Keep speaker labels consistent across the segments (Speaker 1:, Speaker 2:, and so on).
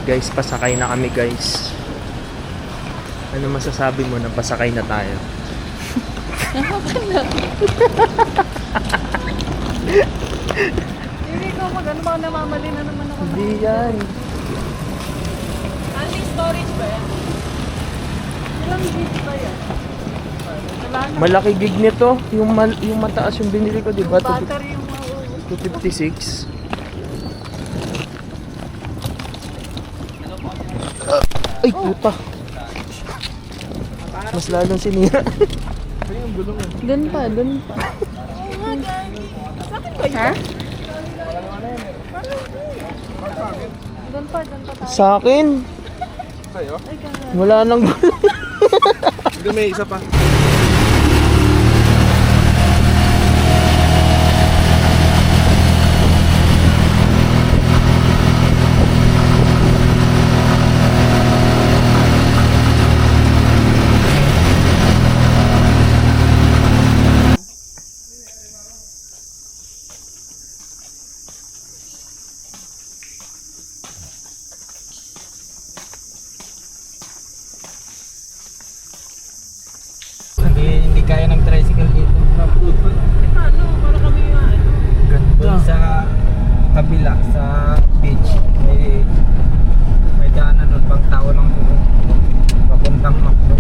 Speaker 1: Guys, pasakay na kami guys. Ano masasabi mo na pasakay na tayo?
Speaker 2: Hindi ko magano baka namamali na naman ako.
Speaker 1: Hindi yan.
Speaker 2: Only storage ba yan? Ilang gig ba yan? Wala na.
Speaker 1: Malaki gig nito. Yung mataas yung binili ko, di ba?
Speaker 2: Battery yung mauubos.
Speaker 1: 256. Ay, puta. Mas lalong sinira.
Speaker 2: Doon pa. Oo nga, gagi. Sa akin ba yun? Ha? Doon pa tayo.
Speaker 1: Sa akin,
Speaker 3: Sa'yo?
Speaker 2: Ay, gagi.
Speaker 1: wala nang gulong.
Speaker 3: Hindi, may isa pa.
Speaker 4: Hindi kaya ng tricycle dito.
Speaker 2: Paano? Para kami nga ano?
Speaker 4: Doon sa kabila, sa beach, may daanan nun, pang tao lang po. Papuntang Macdo.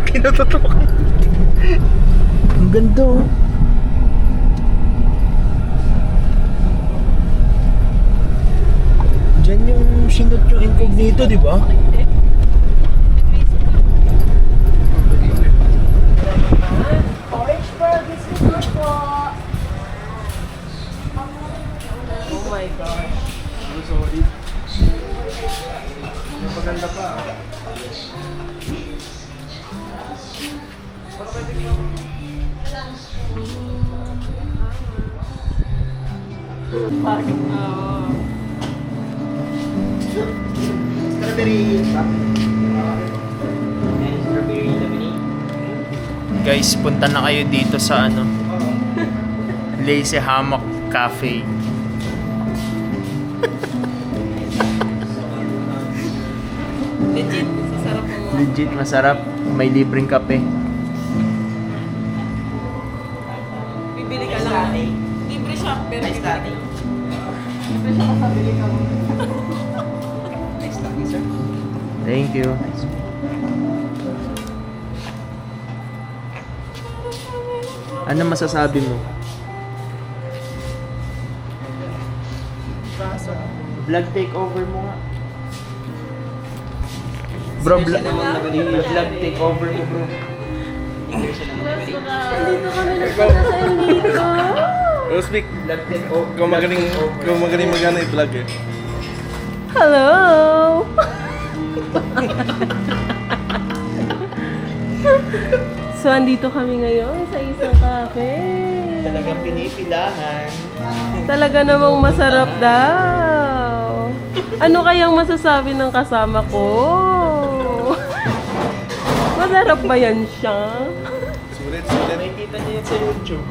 Speaker 1: Kinatutukan. Ang ganda oh. Diyan yung sinot yung incognito, di ba?
Speaker 2: Orange pearl, this is good po. Oh my gosh.
Speaker 3: Sorry. May maganda pa.
Speaker 1: Guys, punta na kayo dito sa ano, Lazy Hammock Cafe.
Speaker 2: Legit, sasarap mo.
Speaker 1: Legit masarap, may libreng kape.
Speaker 2: Bibili ka lang. Libre siya, pero bibili ka. Libre siya kasabili ka mo.
Speaker 1: Thank you. Ano masasabi mo? Vlog takeover mo nga. Bro, vlog takeover mo bro.
Speaker 2: Dito kami nagpunta sa Enrico.
Speaker 3: Speak. Kung magaling magana i-vlog eh.
Speaker 2: Hello! So, andito kami ngayon sa isang cafe.
Speaker 1: Talagang pinipilahan.
Speaker 2: Talaga namang masarap daw. Ano kayang masasabi ng kasama ko? Masarap ba yan siya?
Speaker 3: Sulit.
Speaker 1: Nakikita niyo yan sa YouTube.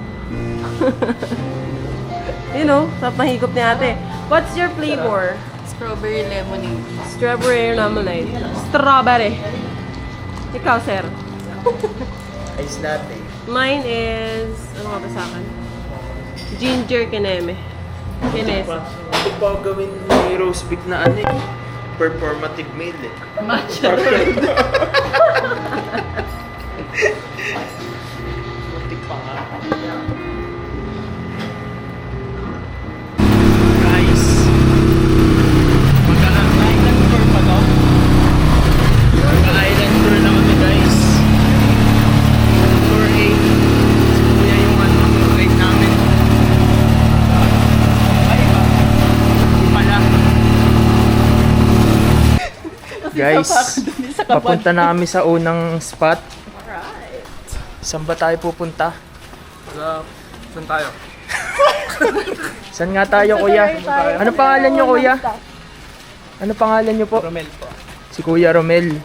Speaker 2: You know, sarap na higop ni ate. What's your flavor?
Speaker 5: Strawberry lemonade.
Speaker 2: Strawberry lemonade. Strawberry. Ikaw, sir.
Speaker 1: Ice latte.
Speaker 2: Mine is, ano ka ba sa akin? Ginger kineme. Kinesa.
Speaker 1: Ito pa gawin ni roast beef na ano eh. Performative meal eh.
Speaker 5: Matcha.
Speaker 1: Muntik pa nga. Guys. Mag-island tour pa to? Mag-island tour na kami guys. Tour 8. Si Kuya yung ano, tour guide namin. Ay ba? Hindi pala. Guys, papunta na kami sa unang spot. Saan ba tayo pupunta?
Speaker 3: Saan tayo?
Speaker 1: Saan nga tayo, kuya? Ano pangalan nyo, kuya? Ano pangalan nyo po?
Speaker 4: Romel po.
Speaker 1: Si Kuya Romel.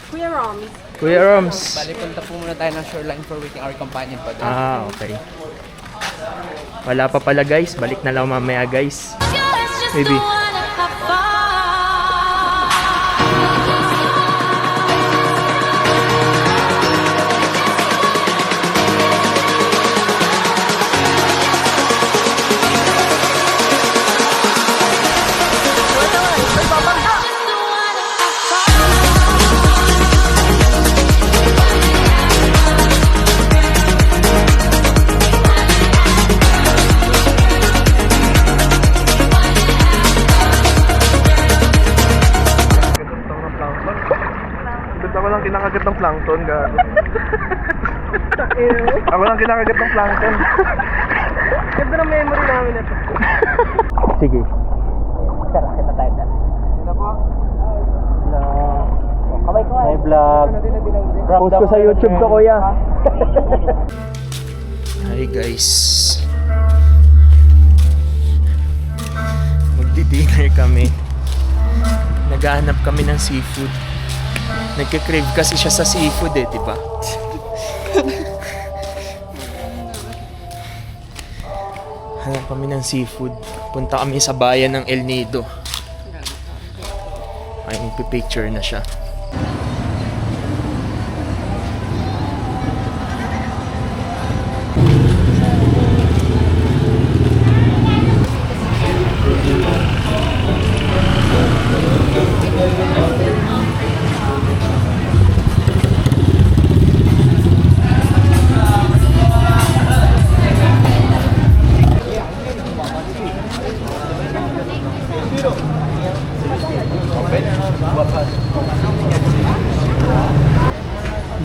Speaker 2: Kuya Roms.
Speaker 1: Kuya Roms.
Speaker 4: Bali, punta po muna tayo ng shoreline for waiting our companion po.
Speaker 1: Ah, okay. Wala pa pala guys, balik na lang mamaya guys. Maybe.
Speaker 3: Ba't ako lang kinakagat ng plankton, gago? Ako lang kinakagat ng plankton.
Speaker 2: Ganda ng memory namin ito.
Speaker 1: Sige.
Speaker 4: Tara, kita tayo dyan. Hello po. Hello. Kamay ko. May vlog.
Speaker 1: Post ko sa YouTube ko, kuya. Hi guys. Magdi-dinner kami. Naghahanap kami ng seafood. Nagka-crave kasi siya sa seafood eh, di ba? Hanap kami ng seafood. Punta kami sa bayan ng El Nido. Ay, magpipicture na siya.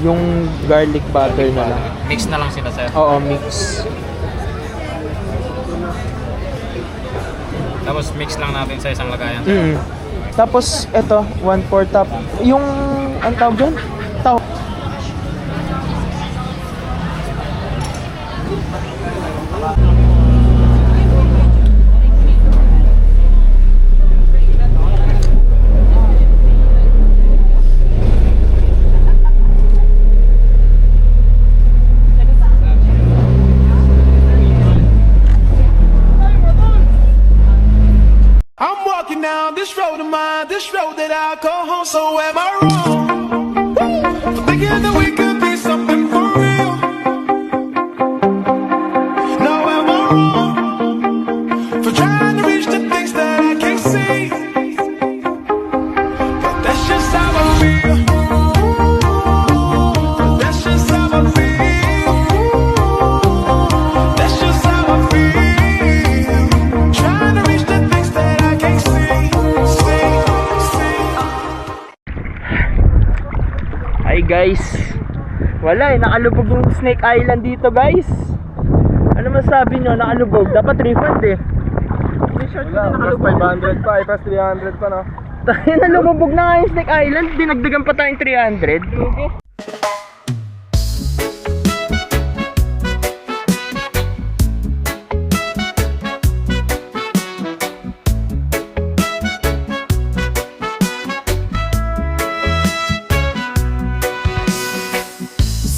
Speaker 1: Yung garlic butter na lang.
Speaker 4: Mix na lang sila, sir.
Speaker 1: Oo, mix.
Speaker 4: Tapos mix lang natin sa isang lagayan.
Speaker 1: Tapos, eto, 1/4 top. Yung, ang tawag dyan?
Speaker 6: I'm walking down this road of mine, this road that I call home. So am I wrong for thinking that we could be something for real? No, am I wrong for trying to reach the things that I can't see? But that's just how I feel. But that's just how I feel. That's just how I feel. Trying to reach the things that I can't see.
Speaker 1: Hi guys. Wala eh, nakalubog yung Snake Island dito guys. Ano masabi nyo? Nakalubog. Dapat refund eh.
Speaker 3: Plus 500 pa, plus 300 pa, no?
Speaker 1: Tayo na lumubog na nga yung Snake Island. Dinagdagan pa tayong 300.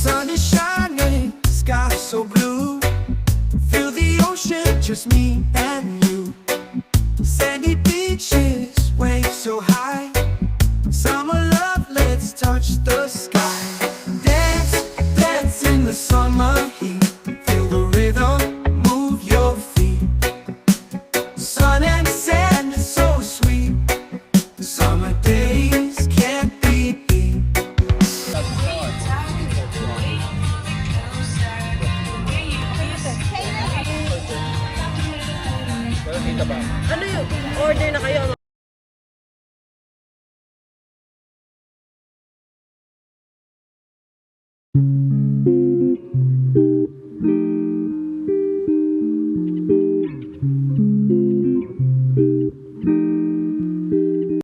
Speaker 6: Sun is shining, sky so blue. Feel the ocean, just me and you. Sandy beaches, waves so high. Summer love, let's touch the sky.